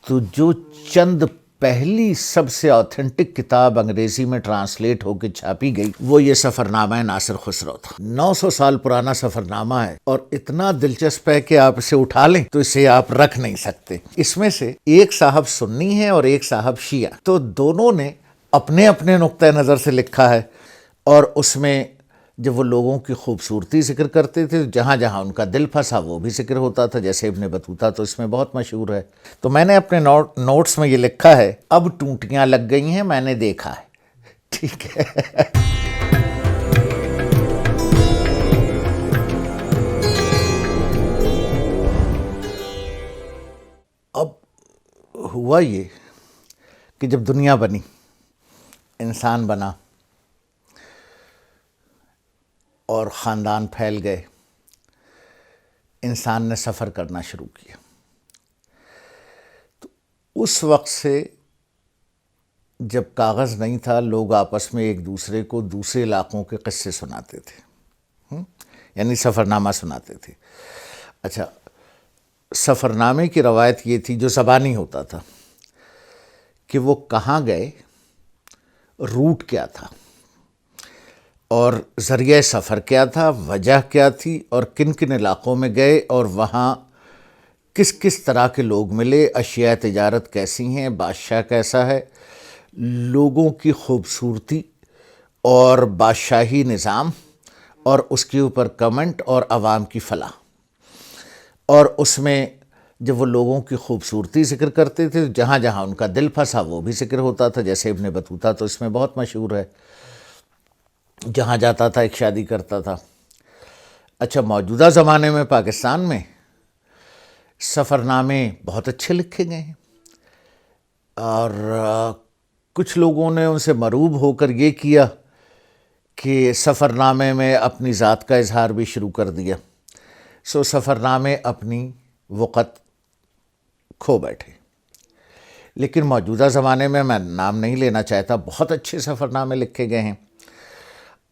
تو جو چند پہلی سب سے آتھینٹک کتاب انگریزی میں ٹرانسلیٹ ہو کے چھاپی گئی وہ یہ سفرنامہ ناصر خسرو تھا۔ 900 سال پرانا سفرنامہ ہے اور اتنا دلچسپ ہے کہ آپ اسے اٹھا لیں تو اسے آپ رکھ نہیں سکتے۔ اس میں سے ایک صاحب سنی ہے اور ایک صاحب شیعہ، تو دونوں نے اپنے اپنے نقطہ نظر سے لکھا ہے، اور اس میں جب وہ لوگوں کی خوبصورتی ذکر کرتے تھے جہاں جہاں ان کا دل پھنسا وہ بھی ذکر ہوتا تھا، جیسے ابن بطوطہ تو اس میں بہت مشہور ہے۔ تو میں نے اپنے نوٹس میں یہ لکھا ہے، اب ٹونٹیاں لگ گئی ہیں میں نے دیکھا ہے، ٹھیک ہے۔ اب ہوا یہ کہ جب دنیا بنی، انسان بنا اور خاندان پھیل گئے، انسان نے سفر کرنا شروع کیا، تو اس وقت سے جب کاغذ نہیں تھا لوگ آپس میں ایک دوسرے کو دوسرے علاقوں کے قصے سناتے تھے، یعنی سفرنامہ سناتے تھے۔ اچھا، سفرنامے کی روایت یہ تھی جو زبانی ہوتا تھا کہ وہ کہاں گئے، روٹ کیا تھا، اور ذریعہ سفر کیا تھا، وجہ کیا تھی، اور کن کن علاقوں میں گئے اور وہاں کس کس طرح کے لوگ ملے، اشیاء تجارت کیسی ہیں، بادشاہ کیسا ہے، لوگوں کی خوبصورتی اور بادشاہی نظام، اور اس کے اوپر کمنٹ اور عوام کی فلاح۔ اور اس میں جب وہ لوگوں کی خوبصورتی ذکر کرتے تھے جہاں جہاں ان کا دل پھنسا وہ بھی ذکر ہوتا تھا، جیسے ابن بطوطہ تو اس میں بہت مشہور ہے، جہاں جاتا تھا ایک شادی کرتا تھا۔ اچھا، موجودہ زمانے میں پاکستان میں سفرنامے بہت اچھے لکھے گئے ہیں، اور کچھ لوگوں نے ان سے مرعوب ہو کر یہ کیا کہ سفرنامے میں اپنی ذات کا اظہار بھی شروع کر دیا، سو سفرنامے اپنی وقت کھو بیٹھے۔ لیکن موجودہ زمانے میں نام نہیں لینا چاہتا، بہت اچھے سفرنامے لکھے گئے ہیں۔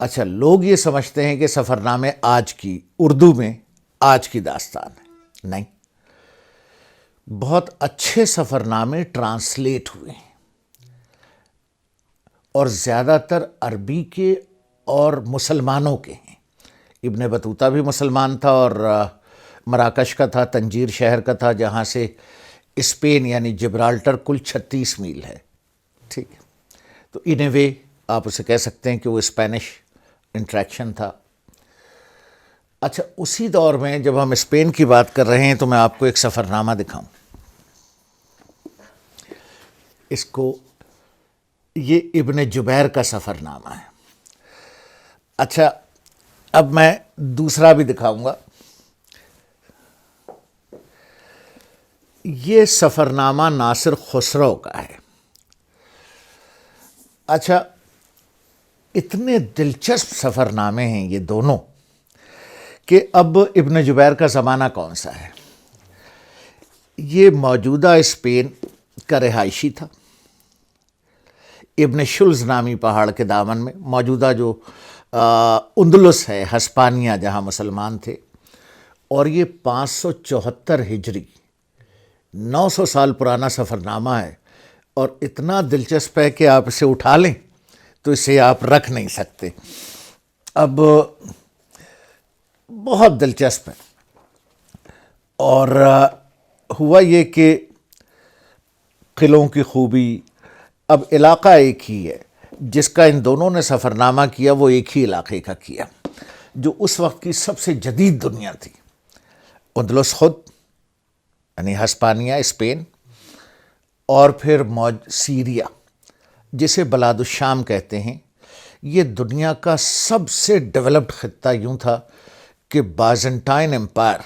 اچھا، لوگ یہ سمجھتے ہیں کہ سفرنامے آج کی اردو میں آج کی داستان ہے، نہیں، بہت اچھے سفرنامے ٹرانسلیٹ ہوئے ہیں، اور زیادہ تر عربی کے اور مسلمانوں کے ہیں۔ ابن بطوطہ بھی مسلمان تھا اور مراکش کا تھا، تنجیر شہر کا تھا، جہاں سے اسپین یعنی جبرالٹر کل 36 میل ہے، ٹھیک ہے۔ تو ان اے وے آپ اسے کہہ سکتے ہیں کہ وہ اسپینش انٹریکشن تھا۔ اچھا، اسی دور میں جب ہم اسپین کی بات کر رہے ہیں تو میں آپ کو ایک سفرنامہ دکھاؤں، اس کو، یہ ابن جبیر کا سفرنامہ ہے۔ اچھا، اب میں دوسرا بھی دکھاؤں گا، یہ سفرنامہ ناصر خسرو کا ہے۔ اچھا، اتنے دلچسپ سفرنامے ہیں یہ دونوں کہ اب ابن جبیر کا زمانہ کون سا ہے؟ یہ موجودہ اسپین کا رہائشی تھا، ابن شلز نامی پہاڑ کے دامن میں، موجودہ جو اندلس ہے، ہسپانیہ، جہاں مسلمان تھے، اور یہ 574 ہجری، 900 سال پرانا سفرنامہ ہے، اور اتنا دلچسپ ہے کہ آپ اسے اٹھا لیں تو اسے آپ رکھ نہیں سکتے۔ اب بہت دلچسپ ہے، اور ہوا یہ کہ قلعوں کی خوبی، اب علاقہ ایک ہی ہے، جس کا ان دونوں نے سفرنامہ کیا وہ ایک ہی علاقے کا کیا، جو اس وقت کی سب سے جدید دنیا تھی، اندلس خود یعنی ہسپانیہ، اسپین، اور پھر سیریا جسے بلاد الشام کہتے ہیں۔ یہ دنیا کا سب سے ڈیولپڈ خطہ یوں تھا کہ بازنٹائن امپائر،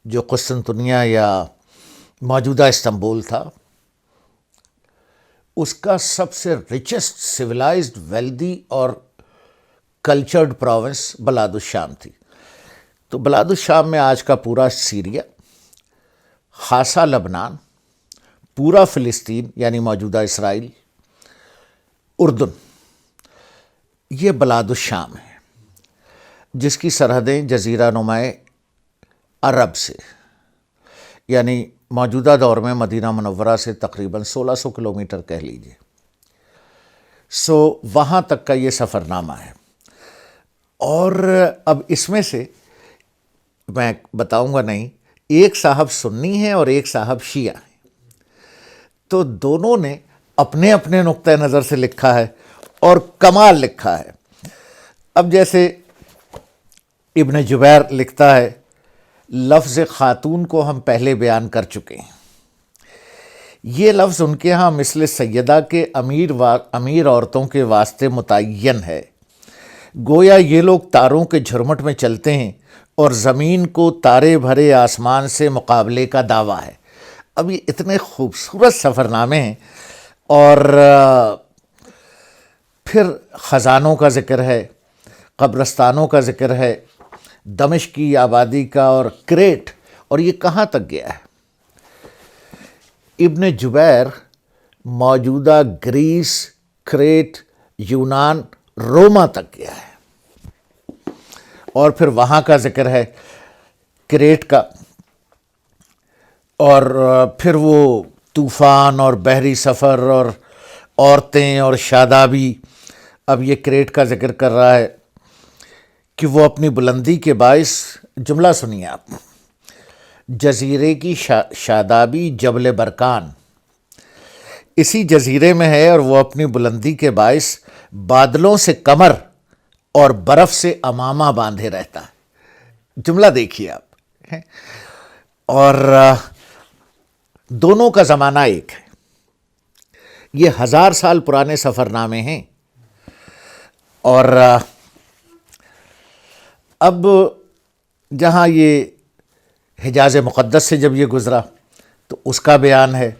جو قسطنطنیہ یا موجودہ استنبول تھا، اس کا سب سے ریچسٹ سویلائزڈ، ویلدی اور کلچرڈ پروونس بلاد الشام تھی۔ تو بلاد الشام میں آج کا پورا سیریا، خاصا لبنان، پورا فلسطین یعنی موجودہ اسرائیل، اردن، یہ بلاد الشام ہے، جس کی سرحدیں جزیرہ نماء عرب سے، یعنی موجودہ دور میں مدینہ منورہ سے تقریباً 1600 کلومیٹر کہہ لیجئے. وہاں تک کا یہ سفر نامہ ہے. اور اب اس میں سے میں بتاؤں گا نہیں، ایک صاحب سنی ہیں اور ایک صاحب شیعہ ہیں، تو دونوں نے اپنے اپنے نقطۂ نظر سے لکھا ہے اور کمال لکھا ہے. اب جیسے ابن جبیر لکھتا ہے، لفظ خاتون کو ہم پہلے بیان کر چکے ہیں. یہ لفظ ان کے ہاں مثل سیدہ کے امیر عورتوں کے واسطے متعین ہے. گویا یہ لوگ تاروں کے جھرمٹ میں چلتے ہیں اور زمین کو تارے بھرے آسمان سے مقابلے کا دعویٰ ہے. اب یہ اتنے خوبصورت سفر نامے ہیں. اور پھر خزانوں کا ذکر ہے، قبرستانوں کا ذکر ہے، دمشق کی آبادی کا، اور کریٹ. اور یہ کہاں تک گیا ہے؟ ابن جبیر موجودہ گریس، کریٹ، یونان، روما تک گیا ہے. اور پھر وہاں کا ذکر ہے کریٹ کا. اور پھر وہ طوفان اور بحری سفر اور عورتیں اور شادابی. اب یہ کریٹ کا ذکر کر رہا ہے کہ وہ اپنی بلندی کے باعث، جملہ سنیے آپ، جزیرے کی شادابی جبل برکان اسی جزیرے میں ہے، اور وہ اپنی بلندی کے باعث بادلوں سے کمر اور برف سے امامہ باندھے رہتا ہے. جملہ دیکھیے آپ. اور دونوں کا زمانہ ایک ہے. یہ 1000 سال پرانے سفر نامے ہیں. اور اب جہاں یہ حجاز مقدس سے جب یہ گزرا تو اس کا بیان ہے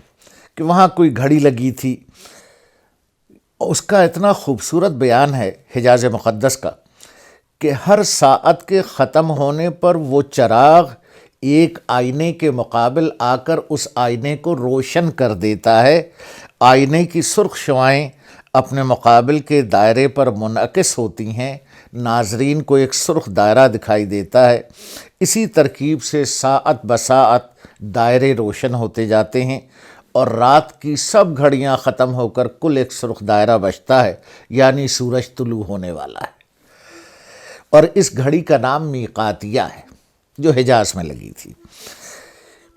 کہ وہاں کوئی گھڑی لگی تھی. اس کا اتنا خوبصورت بیان ہے حجاز مقدس کا کہ ہر ساعت کے ختم ہونے پر وہ چراغ ایک آئینے کے مقابل آ کر اس آئینے کو روشن کر دیتا ہے. آئینے کی سرخ شعاعیں اپنے مقابل کے دائرے پر منعکس ہوتی ہیں، ناظرین کو ایک سرخ دائرہ دکھائی دیتا ہے. اسی ترکیب سے ساعت بساعت دائرے روشن ہوتے جاتے ہیں، اور رات کی سب گھڑیاں ختم ہو کر کل ایک سرخ دائرہ بچتا ہے، یعنی سورج طلوع ہونے والا ہے. اور اس گھڑی کا نام میقاتیہ ہے جو حجاز میں لگی تھی.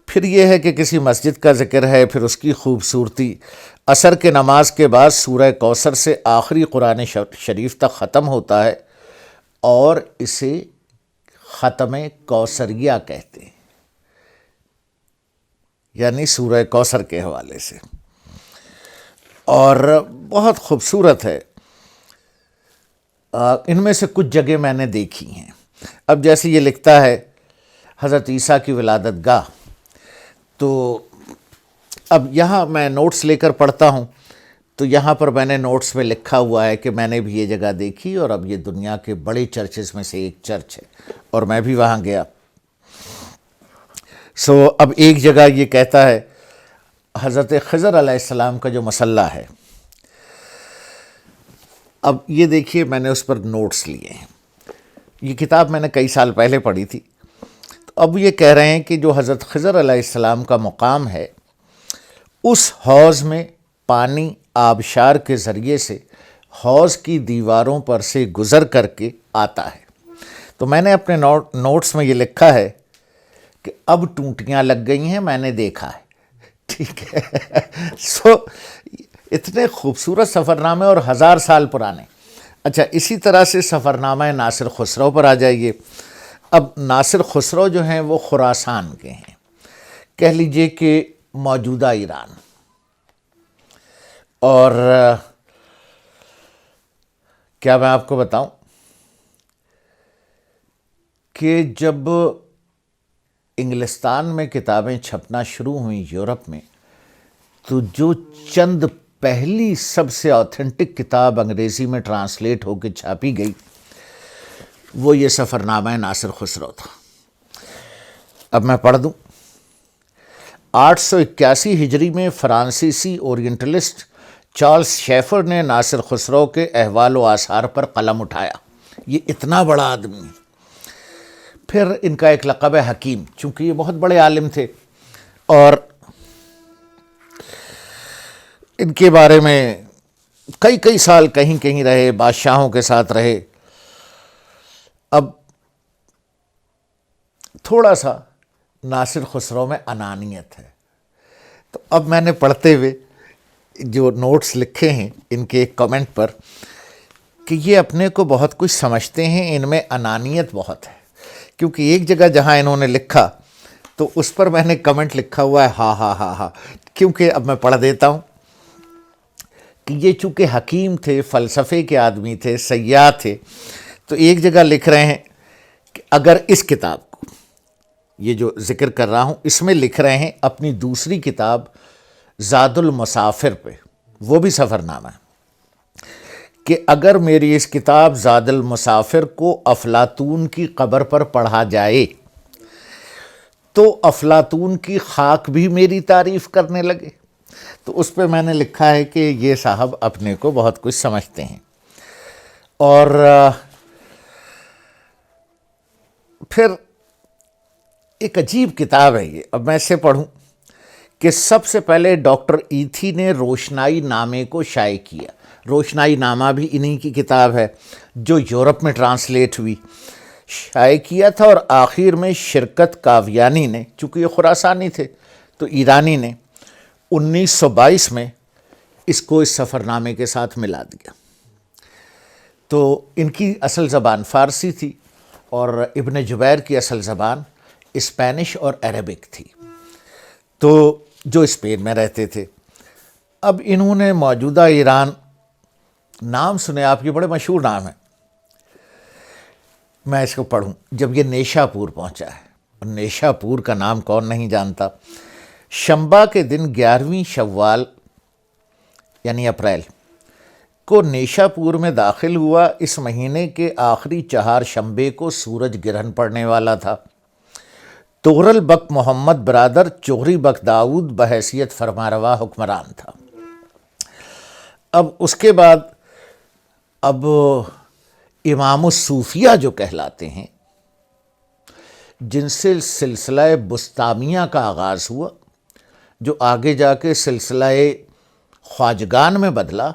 پھر یہ ہے کہ کسی مسجد کا ذکر ہے. پھر اس کی خوبصورتی عصر کے نماز کے بعد سورہ کوثر سے آخری قرآن شریف تک ختم ہوتا ہے، اور اسے ختم کوثریہ کہتے ہیں، یعنی سورہ کوثر کے حوالے سے. اور بہت خوبصورت ہے. ان میں سے کچھ جگہ میں نے دیکھی ہیں. اب جیسے یہ لکھتا ہے حضرت عیسیٰ کی ولادت گاہ، تو اب یہاں میں نوٹس لے کر پڑھتا ہوں، تو یہاں پر میں نے نوٹس میں لکھا ہوا ہے کہ میں نے بھی یہ جگہ دیکھی، اور اب یہ دنیا کے بڑے چرچز میں سے ایک چرچ ہے، اور میں بھی وہاں گیا. اب ایک جگہ یہ کہتا ہے حضرت خضر علیہ السلام کا جو مصلی ہے. اب یہ دیکھیے میں نے اس پر نوٹس لیے ہیں. یہ کتاب میں نے کئی سال پہلے پڑھی تھی. تو اب یہ کہہ رہے ہیں کہ جو حضرت خضر علیہ السلام کا مقام ہے، اس حوض میں پانی آبشار کے ذریعے سے حوض کی دیواروں پر سے گزر کر کے آتا ہے. تو میں نے اپنے نوٹس میں یہ لکھا ہے کہ اب ٹوٹیاں لگ گئی ہیں، میں نے دیکھا ہے. ٹھیک ہے. اتنے خوبصورت سفر نامے اور 1000 سال پرانے. اچھا، اسی طرح سے سفر نامہ ناصر خسرو پر آ جائیے. اب ناصر خسرو جو ہیں وہ خراسان کے ہیں، کہہ لیجئے کہ موجودہ ایران. اور کیا میں آپ کو بتاؤں کہ جب انگلستان میں کتابیں چھپنا شروع ہوئیں یورپ میں، تو جو چند پہلی سب سے آتھینٹک کتاب انگریزی میں ٹرانسلیٹ ہو کے چھاپی گئی وہ یہ سفر نامہ ناصر خسرو تھا. اب میں پڑھ دوں. 881 ہجری میں فرانسیسی اورینٹلسٹ چارلس شیفر نے ناصر خسرو کے احوال و آثار پر قلم اٹھایا. یہ اتنا بڑا آدمی ہے. پھر ان کا ایک لقب ہے حکیم، چونکہ یہ بہت بڑے عالم تھے، اور ان کے بارے میں کئی کئی سال کہیں کہیں رہے، بادشاہوں کے ساتھ رہے. اب تھوڑا سا ناصر خسرو میں انانیت ہے. تو اب میں نے پڑھتے ہوئے جو نوٹس لکھے ہیں ان کے ایک کمنٹ پر کہ یہ اپنے کو بہت کچھ سمجھتے ہیں، ان میں انانیت بہت ہے. کیونکہ ایک جگہ جہاں انہوں نے لکھا تو اس پر میں نے کمنٹ لکھا ہوا ہے ہاں ہاں ہاں ہاں. کیونکہ اب میں پڑھ دیتا ہوں کہ یہ چونکہ حکیم تھے، فلسفے کے آدمی تھے، سیاح تھے، تو ایک جگہ لکھ رہے ہیں کہ اگر اس کتاب کو، یہ جو ذکر کر رہا ہوں، اس میں لکھ رہے ہیں اپنی دوسری کتاب زاد المسافر پہ، وہ بھی سفر نامہ ہے، کہ اگر میری اس کتاب زاد المسافر کو افلاطون کی قبر پر پڑھا جائے تو افلاطون کی خاک بھی میری تعریف کرنے لگے. تو اس پہ میں نے لکھا ہے کہ یہ صاحب اپنے کو بہت کچھ سمجھتے ہیں. اور پھر ایک عجیب کتاب ہے یہ، اب میں اسے پڑھوں کہ سب سے پہلے ڈاکٹر ایتھی نے روشنائی نامے کو شائع کیا. روشنائی نامہ بھی انہی کی کتاب ہے جو یورپ میں ٹرانسلیٹ ہوئی، شائع کیا تھا. اور آخر میں شرکت کاویانی نے، چونکہ یہ خراسانی تھے تو ایرانی نے 1922 میں اس کو اس سفر نامے کے ساتھ ملا دیا. تو ان کی اصل زبان فارسی تھی اور ابن جبیر کی اصل زبان اسپینش اور عربک تھی، تو جو اسپین میں رہتے تھے. اب انہوں نے موجودہ ایران، نام سنے آپ، یہ بڑے مشہور نام ہیں، میں اس کو پڑھوں. جب یہ نیشا پور پہنچا ہے، اور نیشا پور کا نام کون نہیں جانتا، شنبہ کے دن 11ویں شوال یعنی اپریل کو نیشا پور میں داخل ہوا. اس مہینے کے آخری 4 شنبے کو سورج گرہن پڑنے والا تھا. تغرل بک محمد برادر چغری بک داؤد بحیثیت فرمانروا حکمران تھا. اب اس کے بعد اب امام الصوفیہ جو کہلاتے ہیں، جن سے سلسلہ بسطامیہ کا آغاز ہوا، جو آگے جا کے سلسلہ خواجگان میں بدلا،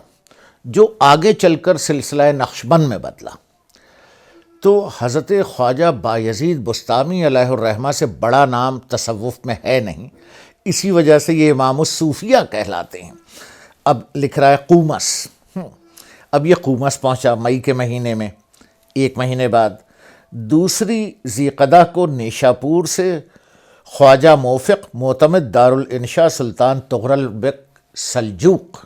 جو آگے چل کر سلسلہ نقشبند میں بدلا. تو حضرت خواجہ بایزید بسطامی علیہ الرحمہ سے بڑا نام تصوف میں ہے نہیں، اسی وجہ سے یہ امام الصوفیہ کہلاتے ہیں. اب لکھ رہا ہے قومس. اب یہ قومس پہنچا مئی کے مہینے میں. 1 مہینے بعد 2 ذیقعدہ کو نیشاپور سے خواجہ موفق معتمد دارالانشاء سلطان تغرل بک سلجوق،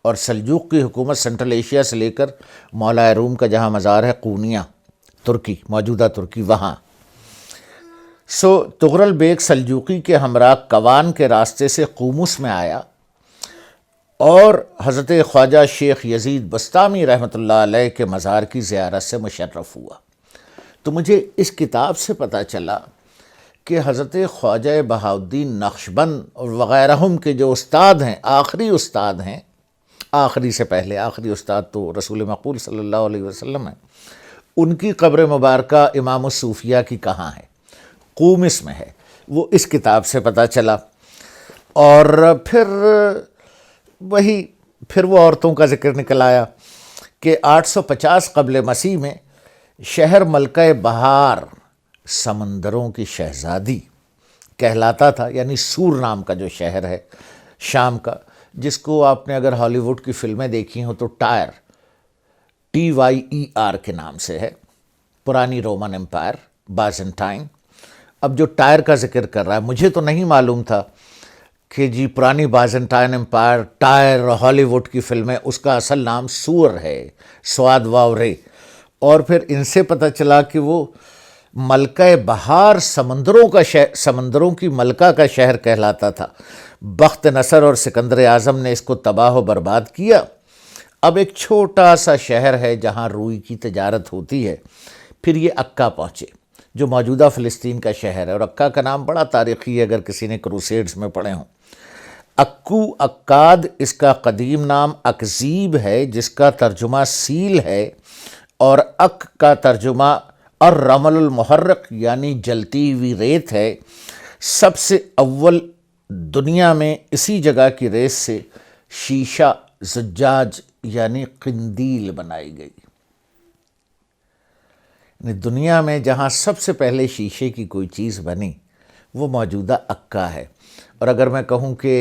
اور سلجوق کی حکومت سنٹرل ایشیا سے لے کر مولا روم کا جہاں مزار ہے قونیہ، ترکی، موجودہ ترکی، وہاں. تغرل بیگ سلجوقی کے ہمراہ کوان کے راستے سے قومس میں آیا اور حضرت خواجہ شیخ یزید بسطامی رحمۃ اللہ علیہ کے مزار کی زیارت سے مشرف ہوا. تو مجھے اس کتاب سے پتہ چلا کہ حضرت خواجہ بہاؤالدین نقشبند اور وغیرہم کے جو استاد ہیں، آخری استاد ہیں، آخری سے پہلے آخری استاد تو رسول مقبول صلی اللہ علیہ وسلم ہیں، ان کی قبر مبارکہ امام الصوفیہ کی کہاں ہے؟ قومس میں ہے. وہ اس کتاب سے پتہ چلا. اور پھر وہ عورتوں کا ذکر نکل آیا کہ 850 قبل مسیح میں شہر ملکہ بہار، سمندروں کی شہزادی کہلاتا تھا، یعنی سور نام کا جو شہر ہے شام کا، جس کو آپ نے اگر ہالی ووڈ کی فلمیں دیکھی ہوں تو ٹائر، TYER کے نام سے ہے، پرانی رومن امپائر، بازنٹائن. اب جو ٹائر کا ذکر کر رہا ہے، مجھے تو نہیں معلوم تھا کہ جی پرانی بازنٹائن امپائر، ٹائر، ہالی ووڈ کی فلمیں، اس کا اصل نام سور ہے، سواد واورے. اور پھر ان سے پتہ چلا کہ وہ ملکہ بہار، سمندروں کی ملکہ کا شہر کہلاتا تھا. بخت نصر اور سکندر اعظم نے اس کو تباہ و برباد کیا. اب ایک چھوٹا سا شہر ہے جہاں روئی کی تجارت ہوتی ہے. پھر یہ عکا پہنچے جو موجودہ فلسطین کا شہر ہے، اور عکا کا نام بڑا تاریخی ہے اگر کسی نے کروسیڈز میں پڑھے ہوں. اکو، اکاد اس کا قدیم نام اکزیب ہے جس کا ترجمہ سیل ہے، اور اک کا ترجمہ الرمل المحرق یعنی جلتی ہوئی ریت ہے. سب سے اول دنیا میں اسی جگہ کی ریت سے شیشہ زجاج یعنی قندیل بنائی گئی۔ دنیا میں جہاں سب سے پہلے شیشے کی کوئی چیز بنی وہ موجودہ عکا ہے۔ اور اگر میں کہوں کہ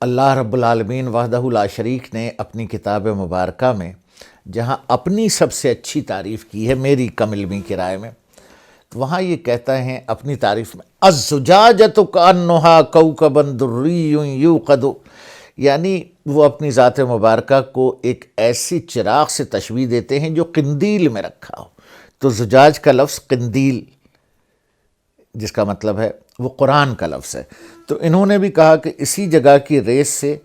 اللہ رب العالمین وحدہ لا شریک نے اپنی کتاب مبارکہ میں جہاں اپنی سب سے اچھی تعریف کی ہے میری کم علمی کی رائے میں، تو وہاں یہ کہتا ہے اپنی تعریف میں الزجاجۃ کأنہا کوکب دری یوقد، یعنی وہ اپنی ذات مبارکہ کو ایک ایسی چراغ سے تشبیہ دیتے ہیں جو قندیل میں رکھا ہو۔ تو زجاج کا لفظ قندیل جس کا مطلب ہے وہ قرآن کا لفظ ہے۔ تو انہوں نے بھی کہا کہ اسی جگہ کی ریس سے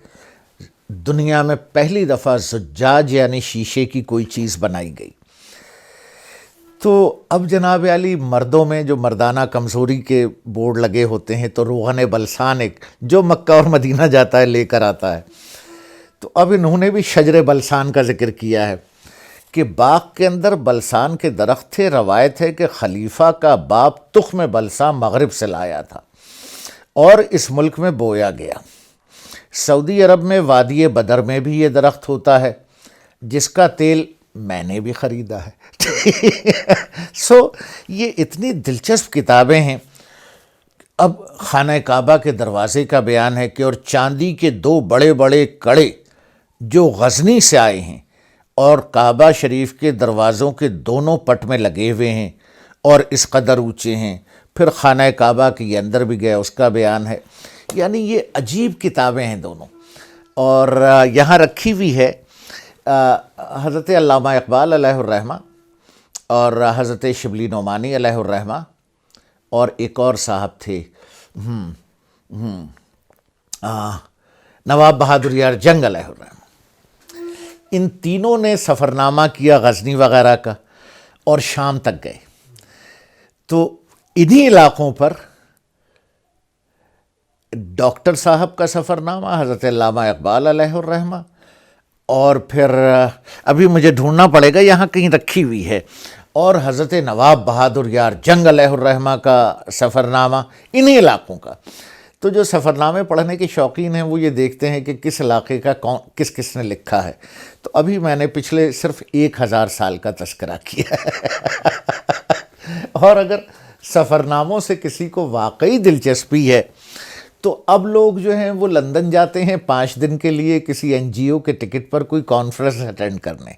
دنیا میں پہلی دفعہ زجاج یعنی شیشے کی کوئی چیز بنائی گئی۔ تو اب جناب علی مردوں میں جو مردانہ کمزوری کے بورڈ لگے ہوتے ہیں تو روغن بلسان ایک جو مکہ اور مدینہ جاتا ہے لے کر آتا ہے، تو اب انہوں نے بھی شجر بلسان کا ذکر کیا ہے کہ باغ کے اندر بلسان کے درخت تھے۔ روایت ہے کہ خلیفہ کا باپ تخم بلسان مغرب سے لایا تھا اور اس ملک میں بویا گیا۔ سعودی عرب میں وادی بدر میں بھی یہ درخت ہوتا ہے جس کا تیل میں نے بھی خریدا ہے۔ یہ اتنی دلچسپ کتابیں ہیں۔ اب خانہ کعبہ کے دروازے کا بیان ہے کہ اور چاندی کے 2 بڑے بڑے کڑے جو غزنی سے آئے ہیں اور کعبہ شریف کے دروازوں کے دونوں پٹ میں لگے ہوئے ہیں اور اس قدر اونچے ہیں۔ پھر خانہ کعبہ کے یہ اندر بھی گیا، اس کا بیان ہے۔ یعنی یہ عجیب کتابیں ہیں دونوں۔ اور یہاں رکھی ہوئی ہے حضرت علامہ اقبال علیہ الرحمہ اور حضرت شبلی نعمانی علیہ الرحمہ اور ایک اور صاحب تھے نواب بہادر یار جنگ علیہ الرحمہ۔ ان تینوں نے سفر نامہ کیا غزنی وغیرہ کا اور شام تک گئے۔ تو انہی علاقوں پر ڈاکٹر صاحب کا سفر نامہ حضرت علامہ اقبال علیہ الرحمہ، اور پھر ابھی مجھے ڈھونڈنا پڑے گا یہاں کہیں رکھی ہوئی ہے، اور حضرت نواب بہادر یار جنگ علیہ الرحمہ کا سفر نامہ انہی علاقوں کا۔ تو جو سفر نامے پڑھنے کے شوقین ہیں وہ یہ دیکھتے ہیں کہ کس علاقے کا کس کس نے لکھا ہے۔ تو ابھی میں نے پچھلے صرف 1000 سال کا تذکرہ کیا ہے۔ اور اگر سفر ناموں سے کسی کو واقعی دلچسپی ہے تو اب لوگ جو ہیں وہ لندن جاتے ہیں 5 دن کے لیے کسی NGO کے ٹکٹ پر کوئی کانفرنس اٹینڈ کرنے،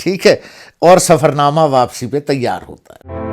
ٹھیک ہے، اور سفر نامہ واپسی پہ تیار ہوتا ہے۔